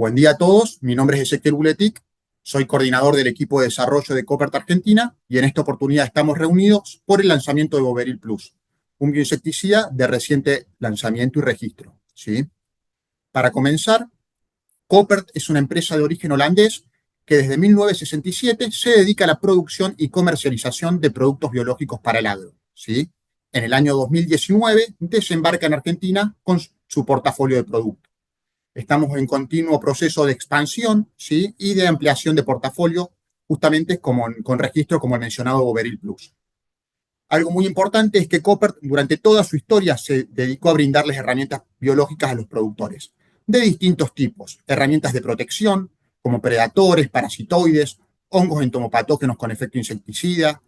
Buen día a todos, mi nombre es Ezequiel Buletic, soy coordinador del equipo de desarrollo de Koppert Argentina y en esta oportunidad estamos reunidos por el lanzamiento de Boveril Plus, un bioinsecticida de reciente lanzamiento y registro. ¿Sí? Para comenzar, Koppert es una empresa de origen holandés que desde 1967 se dedica a la producción y comercialización de productos biológicos para el agro. ¿Sí? En el año 2019 desembarca en Argentina con su portafolio de productos. Estamos en continuo proceso de expansión, ¿sí? Y de ampliación de portafolio, justamente con registro como el mencionado Boveril Plus. Algo muy importante es que Koppert durante toda su historia se dedicó a brindarles herramientas biológicas a los productores, de distintos tipos, herramientas de protección, como predatores, parasitoides, hongos entomopatógenos con efecto insecticida,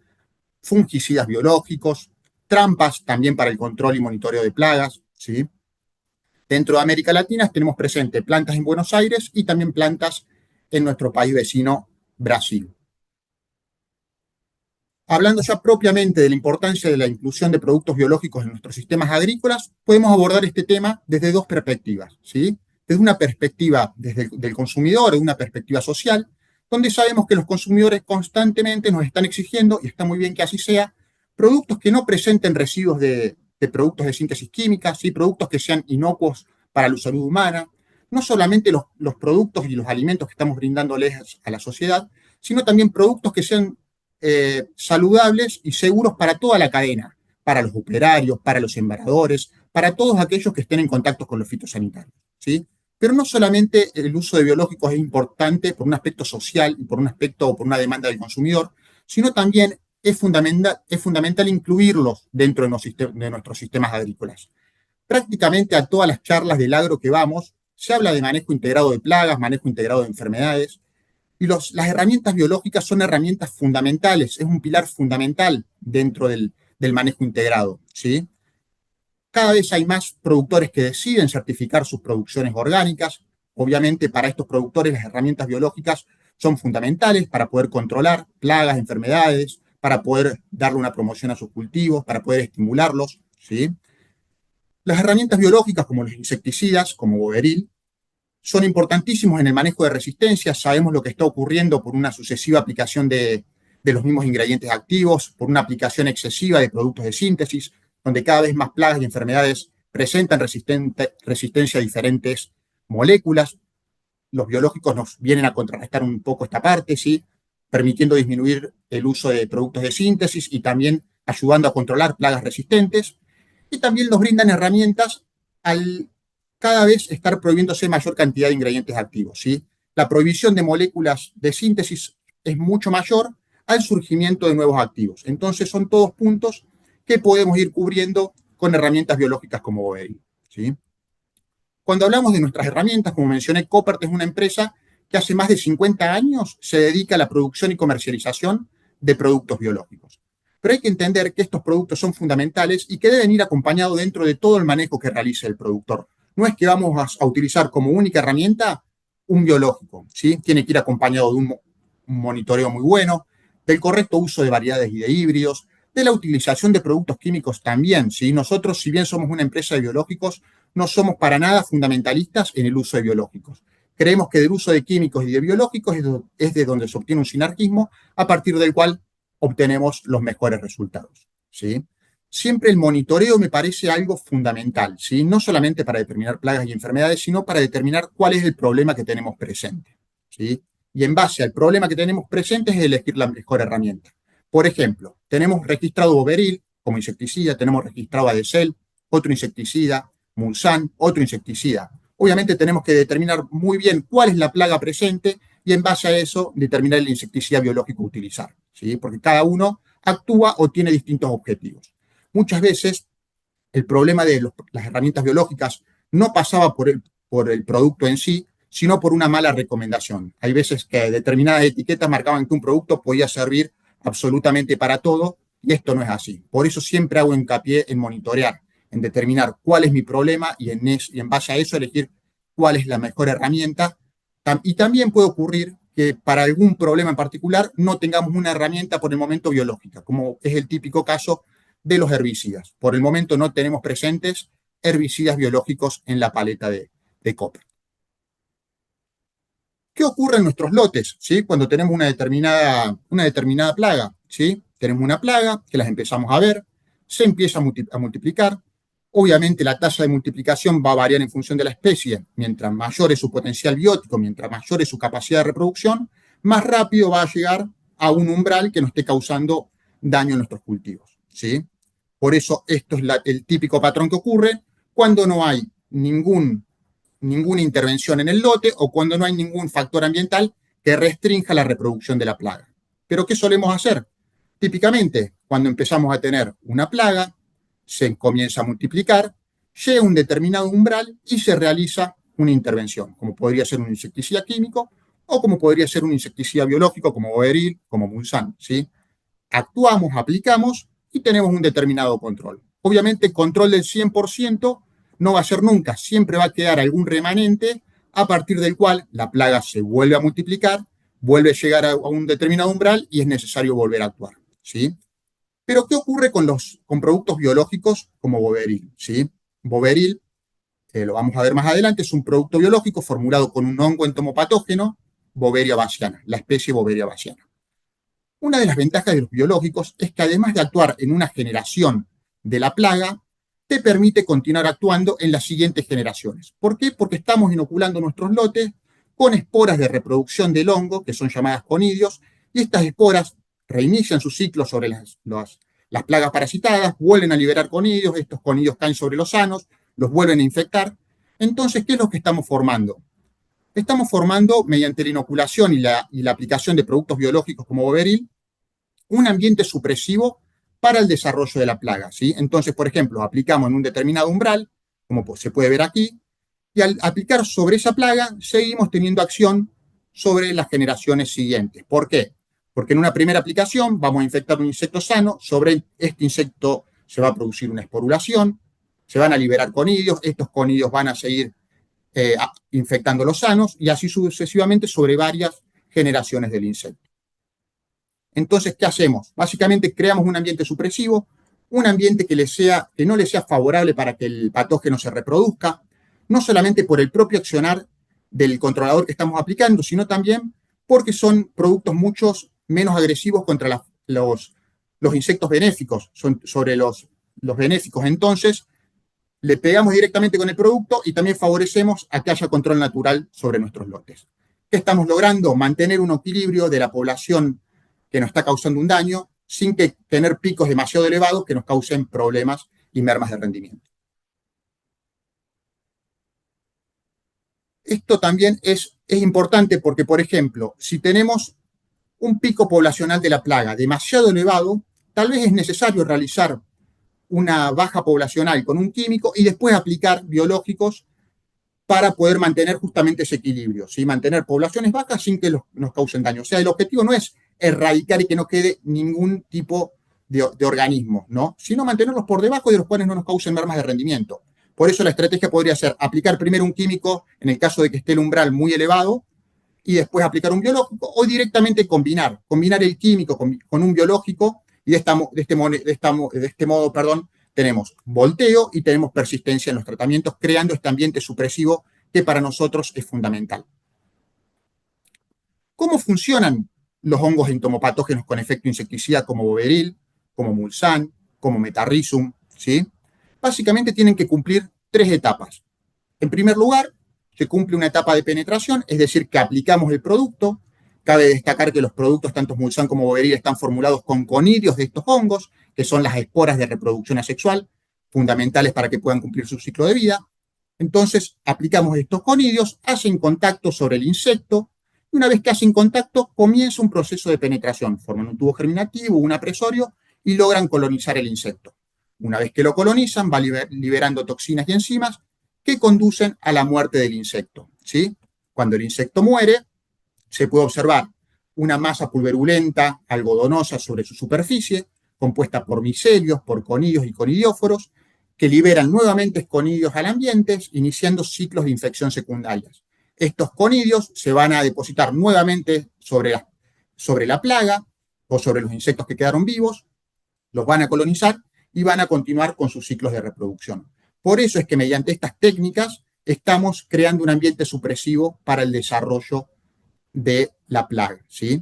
fungicidas biológicos, trampas también para el control y monitoreo de plagas, ¿sí? Dentro de América Latina tenemos presente plantas en Buenos Aires y también plantas en nuestro país vecino, Brasil. Hablando ya propiamente de la importancia de la inclusión de productos biológicos en nuestros sistemas agrícolas, podemos abordar este tema desde dos perspectivas, ¿sí? Desde una perspectiva del consumidor, de una perspectiva social, donde sabemos que los consumidores constantemente nos están exigiendo, y está muy bien que así sea, productos que no presenten residuos de productos de síntesis química, ¿sí? Productos que sean inocuos para la salud humana, no solamente los productos y los alimentos que estamos brindándoles a la sociedad, sino también productos que sean saludables y seguros para toda la cadena, para los operarios, para los sembradores, para todos aquellos que estén en contacto con los fitosanitarios, ¿sí? Pero no solamente el uso de biológicos es importante por un aspecto social y por un aspecto o por una demanda del consumidor, sino también es fundamental incluirlos dentro de nuestros sistemas agrícolas. Prácticamente a todas las charlas del agro que vamos, se habla de manejo integrado de plagas, manejo integrado de enfermedades, y las herramientas biológicas son herramientas fundamentales, es un pilar fundamental dentro del manejo integrado, ¿sí? Cada vez hay más productores que deciden certificar sus producciones orgánicas. Obviamente, para estos productores las herramientas biológicas son fundamentales para poder controlar plagas, enfermedades, para poder darle una promoción a sus cultivos, para poder estimularlos, ¿sí? Las herramientas biológicas como los insecticidas, como Boveril, son importantísimos en el manejo de resistencia. Sabemos lo que está ocurriendo por una sucesiva aplicación de los mismos ingredientes activos, por una aplicación excesiva de productos de síntesis, donde cada vez más plagas y enfermedades presentan resistencia a diferentes moléculas. Los biológicos nos vienen a contrarrestar un poco esta parte, ¿sí? Permitiendo disminuir el uso de productos de síntesis y también ayudando a controlar plagas resistentes. Y también nos brindan herramientas al cada vez estar prohibiéndose mayor cantidad de ingredientes activos, ¿sí? La prohibición de moléculas de síntesis es mucho mayor al surgimiento de nuevos activos. Entonces son todos puntos que podemos ir cubriendo con herramientas biológicas como Boveril, ¿sí? Cuando hablamos de nuestras herramientas, como mencioné, Koppert es una empresa que hace más de 50 años se dedica a la producción y comercialización de productos biológicos. Pero hay que entender que estos productos son fundamentales y que deben ir acompañados dentro de todo el manejo que realice el productor. No es que vamos a utilizar como única herramienta un biológico, ¿sí? Tiene que ir acompañado de un monitoreo muy bueno, del correcto uso de variedades y de híbridos, de la utilización de productos químicos también, ¿sí? Nosotros, si bien somos una empresa de biológicos, no somos para nada fundamentalistas en el uso de biológicos. Creemos que del uso de químicos y de biológicos es de donde se obtiene un sinergismo a partir del cual obtenemos los mejores resultados, ¿sí? Siempre el monitoreo me parece algo fundamental, ¿sí? No solamente para determinar plagas y enfermedades, sino para determinar cuál es el problema que tenemos presente, ¿sí? Y en base al problema que tenemos presente es elegir la mejor herramienta. Por ejemplo, tenemos registrado Boveril como insecticida, tenemos registrado Adecel, otro insecticida, Mulsan, otro insecticida. Obviamente tenemos que determinar muy bien cuál es la plaga presente y en base a eso determinar el insecticida biológico a utilizar, ¿sí? Porque cada uno actúa o tiene distintos objetivos. Muchas veces el problema de las herramientas biológicas no pasaba por el producto en sí, sino por una mala recomendación. Hay veces que determinadas etiquetas marcaban que un producto podía servir absolutamente para todo y esto no es así. Por eso siempre hago hincapié en monitorear, en determinar cuál es mi problema y en base a eso elegir cuál es la mejor herramienta. Y también puede ocurrir que para algún problema en particular no tengamos una herramienta por el momento biológica, como es el típico caso de los herbicidas. Por el momento no tenemos presentes herbicidas biológicos en la paleta de Koppert. ¿Qué ocurre en nuestros lotes, ¿sí? Cuando tenemos una determinada plaga, ¿sí? Tenemos una plaga que las empezamos a ver, se empieza a multiplicar. Obviamente la tasa de multiplicación va a variar en función de la especie. Mientras mayor es su potencial biótico, mientras mayor es su capacidad de reproducción, más rápido va a llegar a un umbral que no esté causando daño en nuestros cultivos, ¿sí? Por eso esto es el típico patrón que ocurre cuando no hay ninguna intervención en el lote o cuando no hay ningún factor ambiental que restrinja la reproducción de la plaga. ¿Pero qué solemos hacer? Típicamente, cuando empezamos a tener una plaga, se comienza a multiplicar, llega a un determinado umbral y se realiza una intervención, como podría ser un insecticida químico o como podría ser un insecticida biológico como Boveril, como Mulsan, ¿sí? Actuamos, aplicamos y tenemos un determinado control. Obviamente, el control del 100% no va a ser nunca, siempre va a quedar algún remanente a partir del cual la plaga se vuelve a multiplicar, vuelve a llegar a un determinado umbral y es necesario volver a actuar, ¿sí? Pero, ¿qué ocurre con productos biológicos como Boveril, ¿sí? Boveril, lo vamos a ver más adelante, es un producto biológico formulado con un hongo entomopatógeno, Boveria bassiana, la especie Boveria bassiana. Una de las ventajas de los biológicos es que además de actuar en una generación de la plaga, te permite continuar actuando en las siguientes generaciones. ¿Por qué? Porque estamos inoculando nuestros lotes con esporas de reproducción del hongo, que son llamadas conidios, y estas esporas reinician su ciclo sobre las plagas parasitadas, vuelven a liberar conidios, estos conidios caen sobre los sanos, los vuelven a infectar. Entonces, ¿qué es lo que estamos formando? Estamos formando, mediante la inoculación y la aplicación de productos biológicos como Boveril, un ambiente supresivo para el desarrollo de la plaga, ¿sí? Entonces, por ejemplo, aplicamos en un determinado umbral, como se puede ver aquí, y al aplicar sobre esa plaga, seguimos teniendo acción sobre las generaciones siguientes. ¿Por qué? Porque en una primera aplicación vamos a infectar un insecto sano, sobre este insecto se va a producir una esporulación, se van a liberar conidios, estos conidios van a seguir infectando los sanos y así sucesivamente sobre varias generaciones del insecto. Entonces, ¿qué hacemos? Básicamente creamos un ambiente supresivo, un ambiente que no le sea favorable para que el patógeno se reproduzca, no solamente por el propio accionar del controlador que estamos aplicando, sino también porque son productos mucho menos agresivos contra los insectos benéficos, sobre los benéficos. Entonces, le pegamos directamente con el producto y también favorecemos a que haya control natural sobre nuestros lotes. ¿Qué estamos logrando? Mantener un equilibrio de la población que nos está causando un daño sin que tener picos demasiado elevados que nos causen problemas y mermas de rendimiento. Esto también es importante porque, por ejemplo, si tenemos un pico poblacional de la plaga demasiado elevado, tal vez es necesario realizar una baja poblacional con un químico y después aplicar biológicos para poder mantener justamente ese equilibrio, ¿sí? Mantener poblaciones bajas sin que nos causen daño. O sea, el objetivo no es erradicar y que no quede ningún tipo de organismo, ¿no? Sino mantenerlos por debajo de los cuales no nos causen mermas de rendimiento. Por eso la estrategia podría ser aplicar primero un químico en el caso de que esté el umbral muy elevado y después aplicar un biológico o directamente combinar el químico con un biológico y de este modo, tenemos volteo y tenemos persistencia en los tratamientos, creando este ambiente supresivo que para nosotros es fundamental. ¿Cómo funcionan los hongos entomopatógenos con efecto insecticida como Boveril, como Mulsan, como Metarrhizum? ¿Sí? Básicamente tienen que cumplir 3 etapas. En primer lugar, se cumple una etapa de penetración, es decir, que aplicamos el producto. Cabe destacar que los productos, tanto Mulsan como Boveril, están formulados con conidios de estos hongos, que son las esporas de reproducción asexual, fundamentales para que puedan cumplir su ciclo de vida. Entonces, aplicamos estos conidios, hacen contacto sobre el insecto, y una vez que hacen contacto, comienza un proceso de penetración. Forman un tubo germinativo, un apresorio, y logran colonizar el insecto. Una vez que lo colonizan, va liberando toxinas y enzimas que conducen a la muerte del insecto, ¿sí? Cuando el insecto muere, se puede observar una masa pulverulenta, algodonosa sobre su superficie, compuesta por micelios, por conidios y conidióforos, que liberan nuevamente conidios al ambiente, iniciando ciclos de infección secundarias. Estos conidios se van a depositar nuevamente sobre la plaga o sobre los insectos que quedaron vivos, los van a colonizar y van a continuar con sus ciclos de reproducción. Por eso es que mediante estas técnicas estamos creando un ambiente supresivo para el desarrollo de la plaga, ¿sí?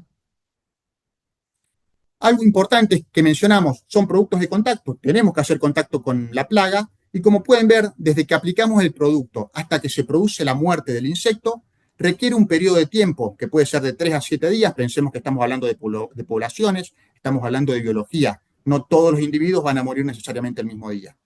Algo importante que mencionamos son productos de contacto. Tenemos que hacer contacto con la plaga y como pueden ver, desde que aplicamos el producto hasta que se produce la muerte del insecto, requiere un periodo de tiempo que puede ser de 3 a 7 días. Pensemos que estamos hablando de poblaciones, estamos hablando de biología. No todos los individuos van a morir necesariamente el mismo día.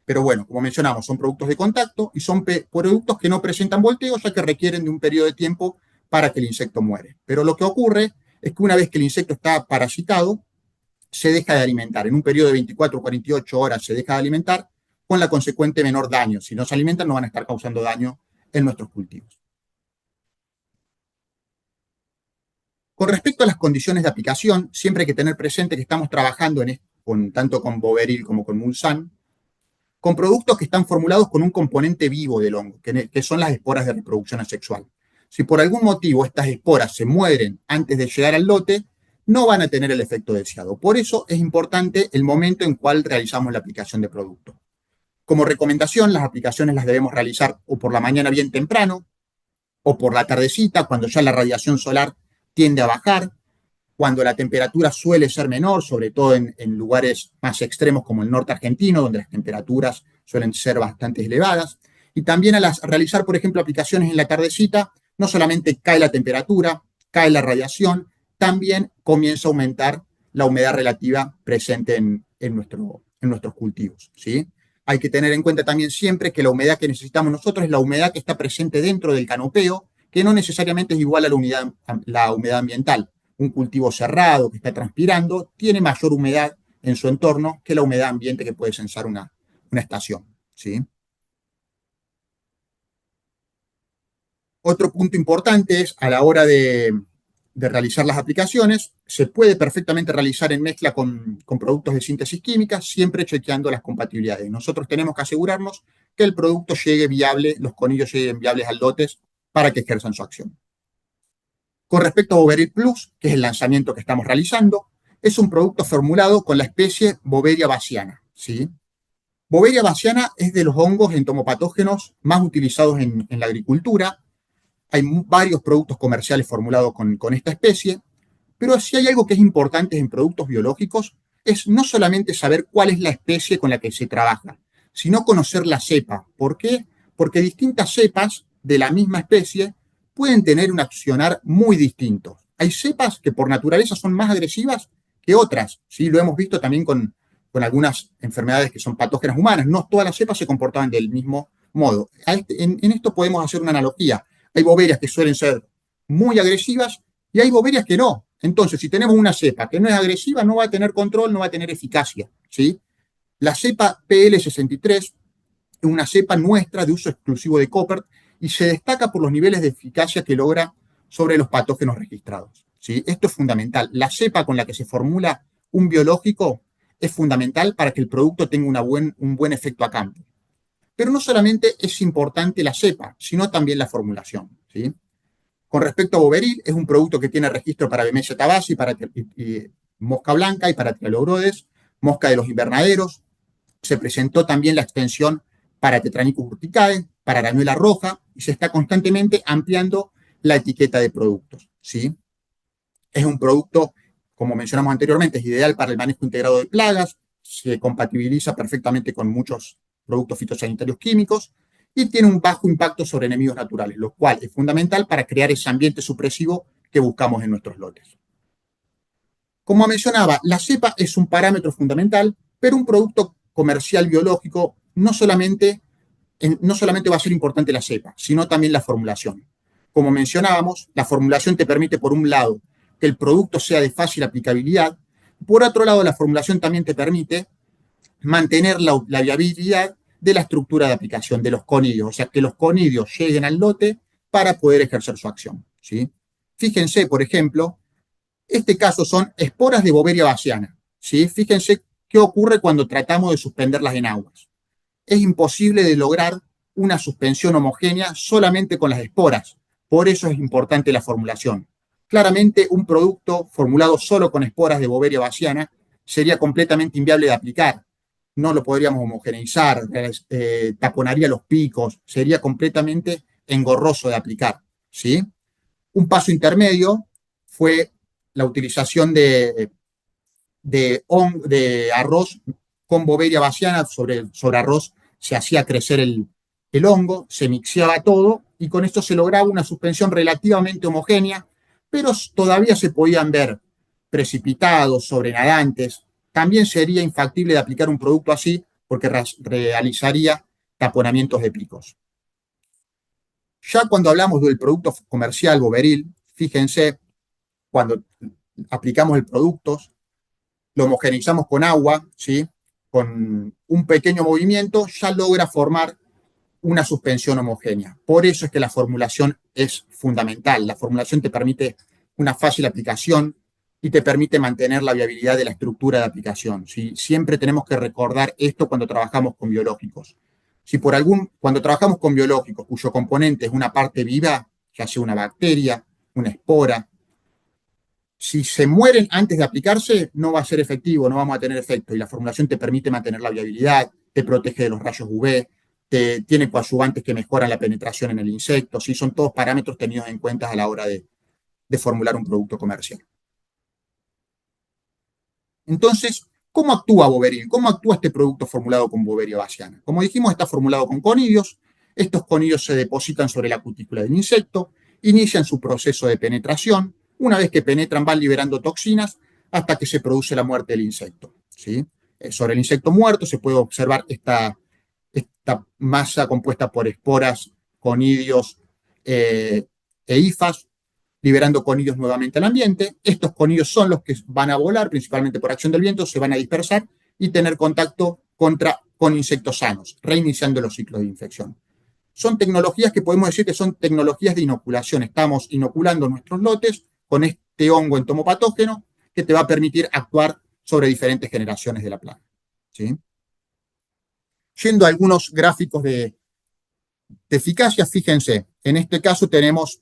Pero bueno, como mencionamos, son productos de contacto y son productos que no presentan volteo, ya que requieren de un periodo de tiempo para que el insecto muere. Pero lo que ocurre es que una vez que el insecto está parasitado, se deja de alimentar. En un periodo de 24 o 48 horas se deja de alimentar con la consecuente menor daño. Si no se alimentan, no van a estar causando daño en nuestros cultivos. Con respecto a las condiciones de aplicación, siempre hay que tener presente que estamos trabajando tanto con Boveril como con Mulsan, con productos que están formulados con un componente vivo del hongo, que son las esporas de reproducción asexual. Si por algún motivo estas esporas se mueren antes de llegar al lote, no van a tener el efecto deseado. Por eso es importante el momento en cual realizamos la aplicación de producto. Como recomendación, las aplicaciones las debemos realizar o por la mañana bien temprano, o por la tardecita, cuando ya la radiación solar tiende a bajar, cuando la temperatura suele ser menor, sobre todo en lugares más extremos como el norte argentino, donde las temperaturas suelen ser bastante elevadas. Y también realizar, por ejemplo, aplicaciones en la tardecita, no solamente cae la temperatura, cae la radiación, también comienza a aumentar la humedad relativa presente en nuestros cultivos, ¿sí? Hay que tener en cuenta también siempre que la humedad que necesitamos nosotros es la humedad que está presente dentro del canopeo, que no necesariamente es igual a la humedad ambiental. Un cultivo cerrado que está transpirando tiene mayor humedad en su entorno que la humedad ambiente que puede sensar una estación, ¿sí? Otro punto importante es a la hora de realizar las aplicaciones, se puede perfectamente realizar en mezcla con productos de síntesis química, siempre chequeando las compatibilidades. Nosotros tenemos que asegurarnos que el producto llegue viable, los conillos lleguen viables al lotes para que ejerzan su acción. Con respecto a Boveril Plus, que es el lanzamiento que estamos realizando, es un producto formulado con la especie Boveria bassiana, ¿sí? Boveria bassiana es de los hongos entomopatógenos más utilizados en la agricultura. Hay varios productos comerciales formulados con esta especie, pero si hay algo que es importante en productos biológicos, es no solamente saber cuál es la especie con la que se trabaja, sino conocer la cepa. ¿Por qué? Porque distintas cepas de la misma especie pueden tener un accionar muy distinto. Hay cepas que por naturaleza son más agresivas que otras, ¿sí? Lo hemos visto también con algunas enfermedades que son patógenas humanas. No todas las cepas se comportaban del mismo modo. En esto podemos hacer una analogía. Hay boberias que suelen ser muy agresivas y hay boberias que no. Entonces, si tenemos una cepa que no es agresiva, no va a tener control, no va a tener eficacia, ¿sí? La cepa PL63 es una cepa nuestra de uso exclusivo de Koppert y se destaca por los niveles de eficacia que logra sobre los patógenos registrados, ¿sí? Esto es fundamental. La cepa con la que se formula un biológico es fundamental para que el producto tenga un buen efecto a campo. Pero no solamente es importante la cepa, sino también la formulación, ¿sí? Con respecto a Boveril, es un producto que tiene registro para Bemisia tabaci, para mosca blanca y para Trialobrodes, mosca de los invernaderos. Se presentó también la extensión para Tetranicus urticae, para arañuela roja, y se está constantemente ampliando la etiqueta de productos, ¿sí? Es un producto, como mencionamos anteriormente, es ideal para el manejo integrado de plagas, se compatibiliza perfectamente con muchos productos fitosanitarios químicos y tiene un bajo impacto sobre enemigos naturales, lo cual es fundamental para crear ese ambiente supresivo que buscamos en nuestros lotes. Como mencionaba, la cepa es un parámetro fundamental, pero un producto comercial biológico no solamente va a ser importante la cepa, sino también la formulación. Como mencionábamos, la formulación te permite, por un lado, que el producto sea de fácil aplicabilidad. Por otro lado, la formulación también te permite mantener la viabilidad de la estructura de aplicación de los conidios, o sea, que los conidios lleguen al lote para poder ejercer su acción, ¿sí? Fíjense, por ejemplo, este caso son esporas de Boveria bassiana, ¿sí? Fíjense qué ocurre cuando tratamos de suspenderlas en aguas. Es imposible de lograr una suspensión homogénea solamente con las esporas. Por eso es importante la formulación. Claramente, un producto formulado solo con esporas de Boveria bassiana sería completamente inviable de aplicar. No lo podríamos homogeneizar, taponaría los picos, sería completamente engorroso de aplicar, ¿sí? Un paso intermedio fue la utilización de arroz con Boveria bassiana. Sobre arroz se hacía crecer el hongo, se mixeaba todo y con esto se lograba una suspensión relativamente homogénea, pero todavía se podían ver precipitados, sobrenadantes. También sería infactible de aplicar un producto así porque realizaría taponamientos de picos. Ya cuando hablamos del producto comercial Boveril, fíjense, cuando aplicamos el producto, lo homogeneizamos con agua, ¿sí? Con un pequeño movimiento ya logra formar una suspensión homogénea. Por eso es que la formulación es fundamental. La formulación te permite una fácil aplicación y te permite mantener la viabilidad de la estructura de aplicación, ¿sí? Siempre tenemos que recordar esto cuando trabajamos con biológicos. Si cuando trabajamos con biológicos cuyo componente es una parte viva, ya sea una bacteria, una espora, si se mueren antes de aplicarse, no va a ser efectivo, no vamos a tener efecto. Y la formulación te permite mantener la viabilidad, te protege de los rayos UV, tiene coadyuvantes que mejoran la penetración en el insecto. ¿Sí? Son todos parámetros tenidos en cuenta a la hora de formular un producto comercial. Entonces, ¿cómo actúa Boveril? ¿Cómo actúa este producto formulado con Boveria bassiana? Como dijimos, está formulado con conidios. Estos conidios se depositan sobre la cutícula del insecto, inician su proceso de penetración. Una vez que penetran, van liberando toxinas hasta que se produce la muerte del insecto, ¿sí? Sobre el insecto muerto se puede observar esta masa compuesta por esporas, conidios e hifas, liberando conidios nuevamente al ambiente. Estos conidios son los que van a volar, principalmente por acción del viento, se van a dispersar y tener contacto con insectos sanos, reiniciando los ciclos de infección. Son tecnologías que podemos decir que son tecnologías de inoculación. Estamos inoculando nuestros lotes con este hongo entomopatógeno que te va a permitir actuar sobre diferentes generaciones de la plaga, ¿sí? Yendo a algunos gráficos de eficacia, fíjense, en este caso tenemos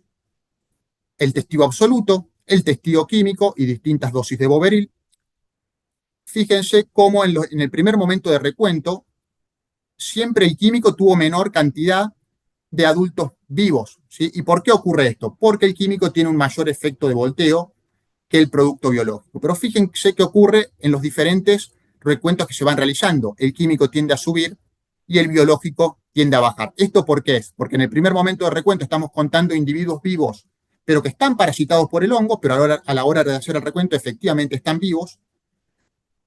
el testigo absoluto, el testigo químico y distintas dosis de Boveril. Fíjense cómo en el primer momento de recuento, siempre el químico tuvo menor cantidad de adultos vivos, ¿sí? ¿Y por qué ocurre esto? Porque el químico tiene un mayor efecto de volteo que el producto biológico. Pero fíjense qué ocurre en los diferentes recuentos que se van realizando. El químico tiende a subir y el biológico tiende a bajar. ¿Esto por qué es? Porque en el primer momento de recuento estamos contando individuos vivos, pero que están parasitados por el hongo, pero a la hora de hacer el recuento efectivamente están vivos,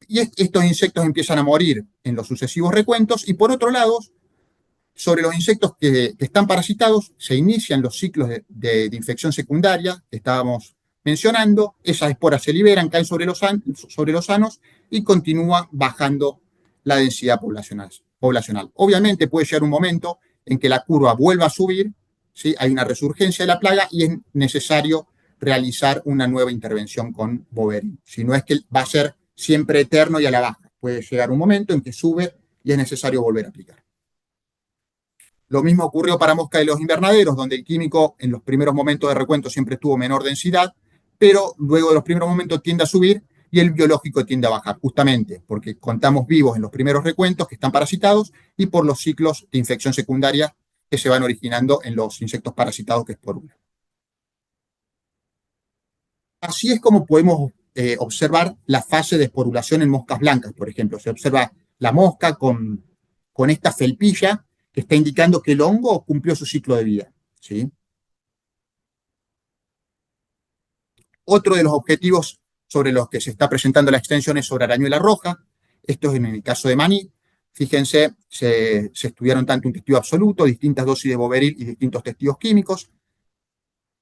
y estos insectos empiezan a morir en los sucesivos recuentos, y por otro lado, sobre los insectos que están parasitados, se inician los ciclos de infección secundaria que estábamos mencionando, esas esporas se liberan, caen sobre los sanos y continúa bajando la densidad poblacional. Obviamente puede llegar un momento en que la curva vuelva a subir, ¿sí? Hay una resurgencia de la plaga y es necesario realizar una nueva intervención con Boveril. Si no es que va a ser siempre eterno y a la baja. Puede llegar un momento en que sube y es necesario volver a aplicar. Lo mismo ocurrió para mosca de los invernaderos, donde el químico en los primeros momentos de recuento siempre tuvo menor densidad, pero luego de los primeros momentos tiende a subir y el biológico tiende a bajar, justamente porque contamos vivos en los primeros recuentos que están parasitados y por los ciclos de infección secundaria que se van originando en los insectos parasitados que esporulan. Así es como podemos observar la fase de esporulación en moscas blancas, por ejemplo. Se observa la mosca con esta felpilla que está indicando que el hongo cumplió su ciclo de vida, ¿sí? Otro de los objetivos sobre los que se está presentando la extensión es sobre arañuela roja. Esto es en el caso de maní. Fíjense, se estudiaron tanto un testigo absoluto, distintas dosis de Boveril y distintos testigos químicos.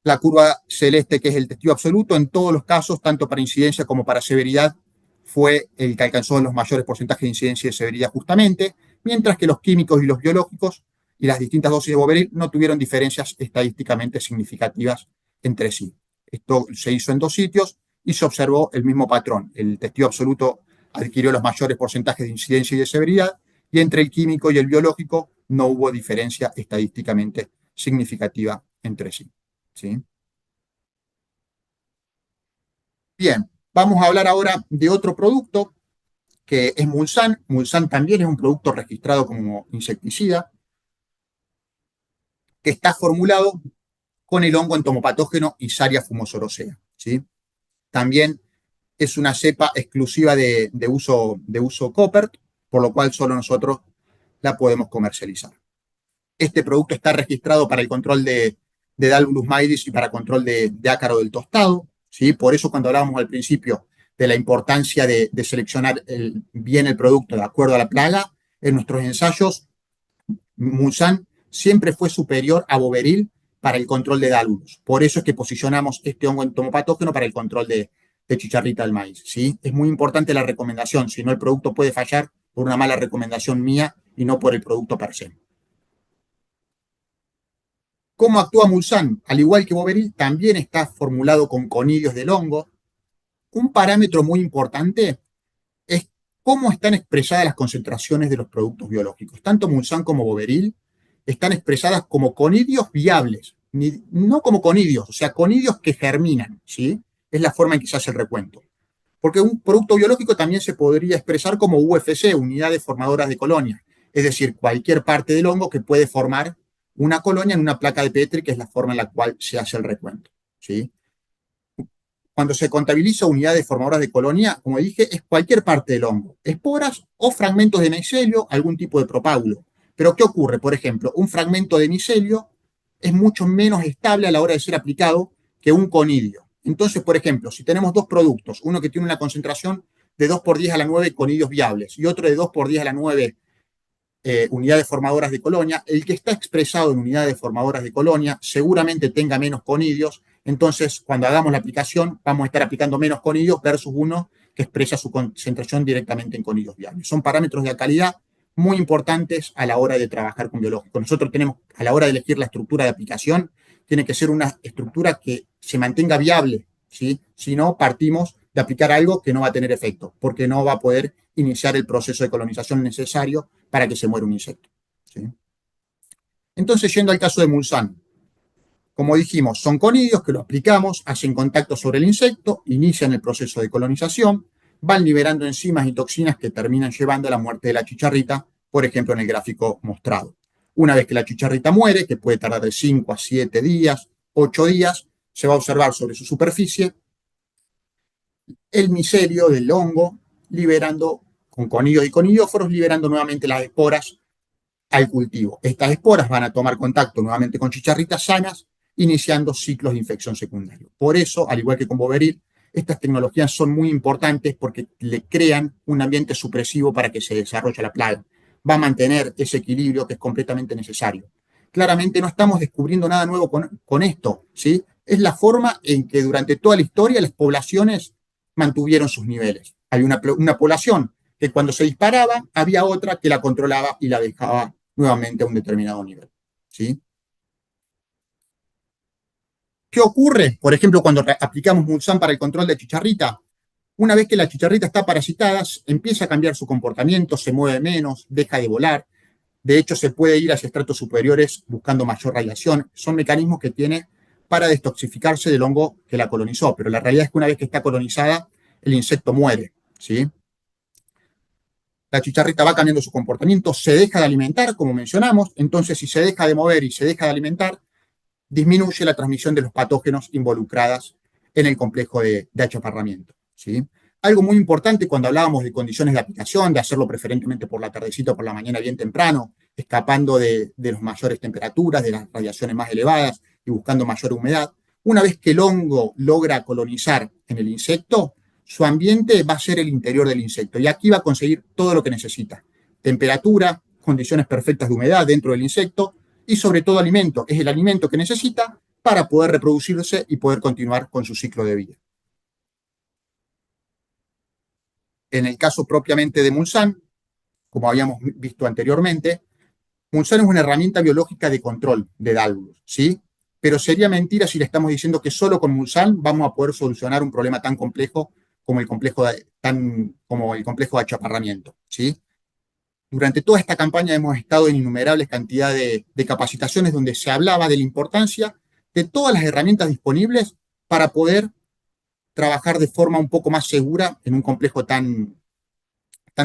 La curva celeste, que es el testigo absoluto, en todos los casos, tanto para incidencia como para severidad, fue el que alcanzó los mayores porcentajes de incidencia y de severidad justamente, mientras que los químicos y los biológicos y las distintas dosis de Boveril no tuvieron diferencias estadísticamente significativas entre sí. Esto se hizo en dos sitios y se observó el mismo patrón. El testigo absoluto adquirió los mayores porcentajes de incidencia y de severidad, y entre el químico y el biológico no hubo diferencia estadísticamente significativa entre sí. ¿Sí? Bien, vamos a hablar ahora de otro producto que es Mulsan. Mulsan también es un producto registrado como insecticida que está formulado con el hongo entomopatógeno Isaria fumosorosea, ¿sí? También es una cepa exclusiva de uso Koppert, por lo cual solo nosotros la podemos comercializar. Este producto está registrado para el control de Dalvulus maidis y para control de ácaro del tostado, ¿sí? Por eso cuando hablábamos al principio de la importancia de seleccionar bien el producto de acuerdo a la plaga, en nuestros ensayos Mulsanne siempre fue superior a Boveril para el control de Dalvulus. Por eso es que posicionamos este hongo entomopatógeno para el control de chicharrita del maíz, ¿sí? Es muy importante la recomendación, si no el producto puede fallar por una mala recomendación mía y no por el producto per se. ¿Cómo actúa Mulsanne? Al igual que Boveril, también está formulado con conidios del hongo. Un parámetro muy importante es cómo están expresadas las concentraciones de los productos biológicos. Tanto Mulsanne como Boveril están expresadas como conidios viables, no como conidios, o sea, conidios que germinan, ¿sí? Es la forma en que se hace el recuento. Porque un producto biológico también se podría expresar como UFC, unidades formadoras de colonia, es decir, cualquier parte del hongo que puede formar una colonia en una placa de Petri, que es la forma en la cual se hace el recuento, ¿sí? Cuando se contabiliza unidades formadoras de colonia, como dije, es cualquier parte del hongo, esporas o fragmentos de micelio, algún tipo de propágulo. Pero ¿qué ocurre? Por ejemplo, un fragmento de micelio es mucho menos estable a la hora de ser aplicado que un conidio. Entonces, por ejemplo, si tenemos dos productos, uno que tiene una concentración de 2 por 10 a la 9 conidios viables y otro de 2 por 10 a la 9 unidades formadoras de colonia, el que está expresado en unidades formadoras de colonia seguramente tenga menos conidios. Entonces, cuando hagamos la aplicación, vamos a estar aplicando menos conidios versus uno que expresa su concentración directamente en conidios viables. Son parámetros de calidad muy importantes a la hora de trabajar con biológicos. Nosotros tenemos, a la hora de elegir la estructura de aplicación, tiene que ser una estructura que se mantenga viable, ¿sí? Si no, partimos de aplicar algo que no va a tener efecto, porque no va a poder iniciar el proceso de colonización necesario para que se muera un insecto, ¿sí? Entonces, yendo al caso de Mulsanne, como dijimos, son conidios que lo aplicamos, hacen contacto sobre el insecto, inician el proceso de colonización, van liberando enzimas y toxinas que terminan llevando a la muerte de la chicharrita, por ejemplo, en el gráfico mostrado. Una vez que la chicharrita muere, que puede tardar de 5 a 7 días, 8 días, se va a observar sobre su superficie el micelio del hongo, liberando con conidios y conidióforos, liberando nuevamente las esporas al cultivo. Estas esporas van a tomar contacto nuevamente con chicharritas sanas, iniciando ciclos de infección secundario. Por eso, al igual que con Boveril, estas tecnologías son muy importantes porque le crean un ambiente supresivo para que se desarrolle la plaga. Va a mantener ese equilibrio que es completamente necesario. Claramente no estamos descubriendo nada nuevo con esto, ¿sí? Es la forma en que durante toda la historia las poblaciones mantuvieron sus niveles. Hay una población que cuando se disparaba, había otra que la controlaba y la dejaba nuevamente a un determinado nivel, ¿sí? ¿Qué ocurre? Por ejemplo, cuando aplicamos Mulsanne para el control de chicharrita, una vez que la chicharrita está parasitada, empieza a cambiar su comportamiento, se mueve menos, deja de volar. De hecho, se puede ir hacia estratos superiores buscando mayor radiación. Son mecanismos que tiene para destoxificarse del hongo que la colonizó, pero la realidad es que una vez que está colonizada, el insecto muere, ¿sí? La chicharrita va cambiando su comportamiento, se deja de alimentar, como mencionamos, entonces si se deja de mover y se deja de alimentar, disminuye la transmisión de los patógenos involucradas en el complejo de achaparramiento, ¿sí? Algo muy importante cuando hablábamos de condiciones de aplicación, de hacerlo preferentemente por la tardecita o por la mañana bien temprano, escapando de las mayores temperaturas, de las radiaciones más elevadas y buscando mayor humedad. Una vez que el hongo logra colonizar en el insecto, su ambiente va a ser el interior del insecto y aquí va a conseguir todo lo que necesita. Temperatura, condiciones perfectas de humedad dentro del insecto y sobre todo alimento. Es el alimento que necesita para poder reproducirse y poder continuar con su ciclo de vida. En el caso propiamente de Mulsanne, como habíamos visto anteriormente, Mulsanne es una herramienta biológica de control de Dalvulus, ¿sí? Pero sería mentira si le estamos diciendo que solo con Mulsanne vamos a poder solucionar un problema tan complejo como como el complejo de achaparramiento, ¿sí? Durante toda esta campaña hemos estado en innumerables cantidades de capacitaciones donde se hablaba de la importancia de todas las herramientas disponibles para poder trabajar de forma un poco más segura en un complejo tan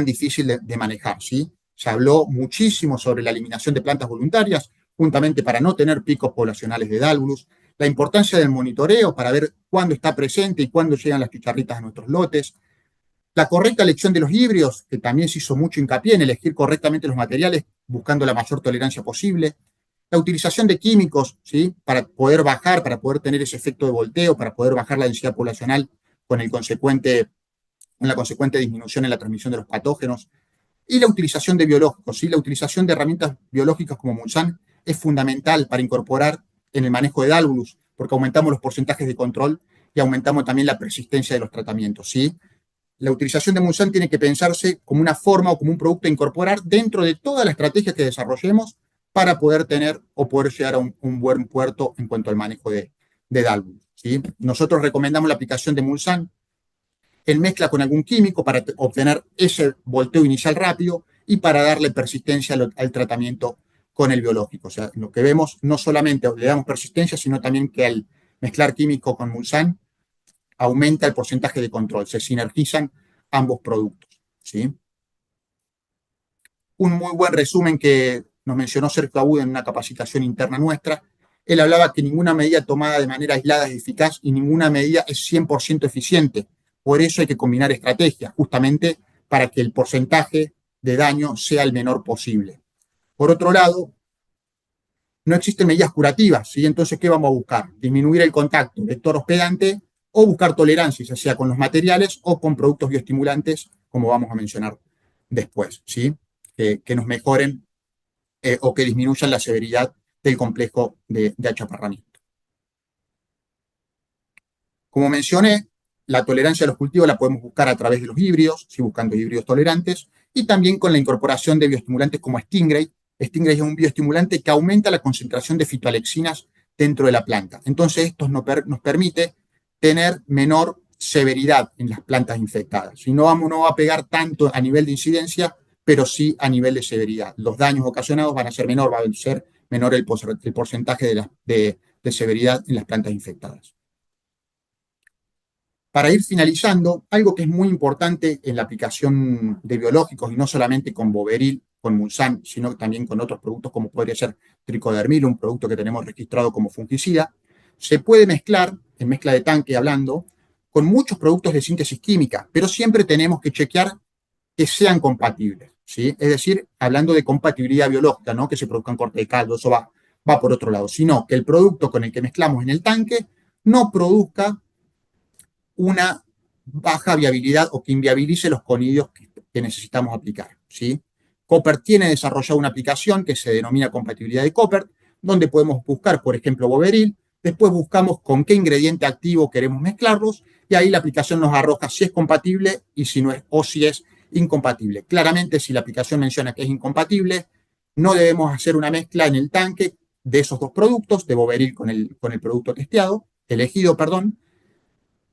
difícil de manejar, ¿sí? Se habló muchísimo sobre la eliminación de plantas voluntarias, juntamente para no tener picos poblacionales de Dalvulus, la importancia del monitoreo para ver cuándo está presente y cuándo llegan las chicharritas a nuestros lotes, la correcta elección de los híbridos, que también se hizo mucho hincapié en elegir correctamente los materiales buscando la mayor tolerancia posible, la utilización de químicos, ¿sí? Para poder bajar, para poder tener ese efecto de volteo, para poder bajar la densidad poblacional con con la consecuente disminución en la transmisión de los patógenos, y la utilización de biológicos, ¿sí? La utilización de herramientas biológicas como Mulsan es fundamental para incorporar en el manejo de Dálvulus, porque aumentamos los porcentajes de control y aumentamos también la persistencia de los tratamientos, ¿sí? La utilización de Mulsan tiene que pensarse como una forma o como un producto a incorporar dentro de toda la estrategia que desarrollemos para poder tener o poder llegar a un buen puerto en cuanto al manejo de Dálvulus, ¿sí? Nosotros recomendamos la aplicación de Mulsan en mezcla con algún químico para obtener ese volteo inicial rápido y para darle persistencia al tratamiento con el biológico. O sea, lo que vemos no solamente le damos persistencia, sino también que al mezclar químico con Mulsan aumenta el porcentaje de control, se sinergizan ambos productos, ¿sí? Un muy buen resumen que nos mencionó Sergio Abud en una capacitación interna nuestra. Él hablaba que ninguna medida tomada de manera aislada es eficaz y ninguna medida es 100% eficiente. Por eso hay que combinar estrategias, justamente para que el porcentaje de daño sea el menor posible. Por otro lado, no existen medidas curativas, ¿sí? Entonces, ¿qué vamos a buscar? Disminuir el contacto vector-hospedante o buscar tolerancia, ya sea con los materiales o con productos bioestimulantes, como vamos a mencionar después, ¿sí? Que nos mejoren o que disminuyan la severidad del complejo de achaparramiento. Como mencioné, la tolerancia a los cultivos la podemos buscar a través de los híbridos, ¿sí? Buscando híbridos tolerantes, y también con la incorporación de bioestimulantes como Stingray. Stingray es un bioestimulante que aumenta la concentración de fitoalexinas dentro de la planta. Entonces, esto nos permite tener menor severidad en las plantas infectadas. Si no va a pegar tanto a nivel de incidencia, pero sí a nivel de severidad. Los daños ocasionados van a ser menor, va a ser menor el porcentaje de severidad en las plantas infectadas. Para ir finalizando, algo que es muy importante en la aplicación de biológicos, y no solamente con Boveril, con Mulsan, sino también con otros productos como podría ser Tricodermil, un producto que tenemos registrado como fungicida, se puede mezclar, en mezcla de tanque hablando, con muchos productos de síntesis química, pero siempre tenemos que chequear que sean compatibles, ¿sí? Es decir, hablando de compatibilidad biológica, no que se produzcan corte de caldo, eso va por otro lado, sino que el producto con el que mezclamos en el tanque no produzca una baja viabilidad o que inviabilice los conidios que necesitamos aplicar, ¿sí? Koppert tiene desarrollado una aplicación que se denomina compatibilidad de Koppert, donde podemos buscar, por ejemplo, Boveril, después buscamos con qué ingrediente activo queremos mezclarlos, y ahí la aplicación nos arroja si es compatible y si no es, o si es incompatible. Claramente, si la aplicación menciona que es incompatible, no debemos hacer una mezcla en el tanque de esos dos productos, de Boveril con el producto elegido,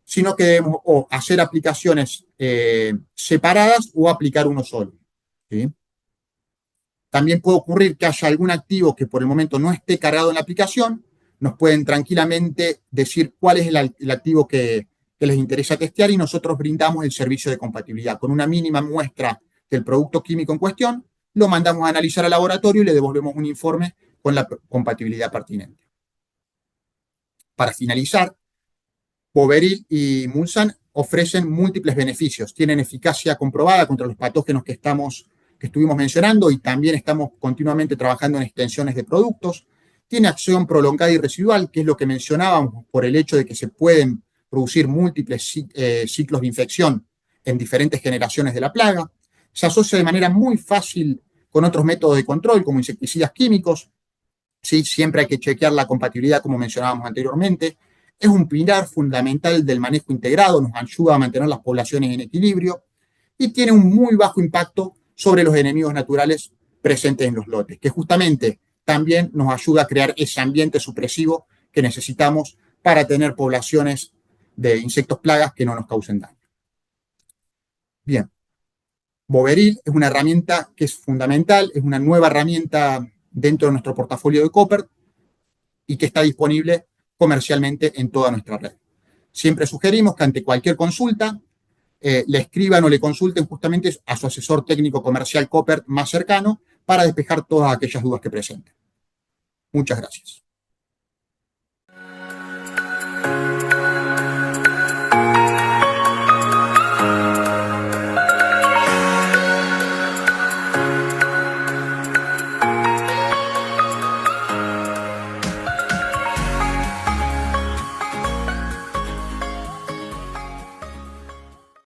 sino que debemos o hacer aplicaciones separadas o aplicar uno solo, ¿sí? También puede ocurrir que haya algún activo que por el momento no esté cargado en la aplicación, nos pueden tranquilamente decir cuál es el activo que les interesa testear y nosotros brindamos el servicio de compatibilidad. Con una mínima muestra del producto químico en cuestión, lo mandamos a analizar al laboratorio y le devolvemos un informe con la compatibilidad pertinente. Para finalizar, Boveril y Mulsan ofrecen múltiples beneficios. Tienen eficacia comprobada contra los patógenos que estuvimos mencionando y también estamos continuamente trabajando en extensiones de productos. Tiene acción prolongada y residual, que es lo que mencionábamos por el hecho de que se pueden producir múltiples ciclos de infección en diferentes generaciones de la plaga. Se asocia de manera muy fácil con otros métodos de control, como insecticidas químicos. ¿Sí? Siempre hay que chequear la compatibilidad, como mencionábamos anteriormente. Es un pilar fundamental del manejo integrado, nos ayuda a mantener las poblaciones en equilibrio y tiene un muy bajo impacto sobre los enemigos naturales presentes en los lotes, que justamente también nos ayuda a crear ese ambiente supresivo que necesitamos para tener poblaciones de insectos plagas que no nos causen daño. Bien, Boveril es una herramienta que es fundamental, es una nueva herramienta dentro de nuestro portafolio de Koppert y que está disponible comercialmente en toda nuestra red. Siempre sugerimos que ante cualquier consulta le escriban o le consulten justamente a su asesor técnico comercial Koppert más cercano para despejar todas aquellas dudas que presenten. Muchas gracias.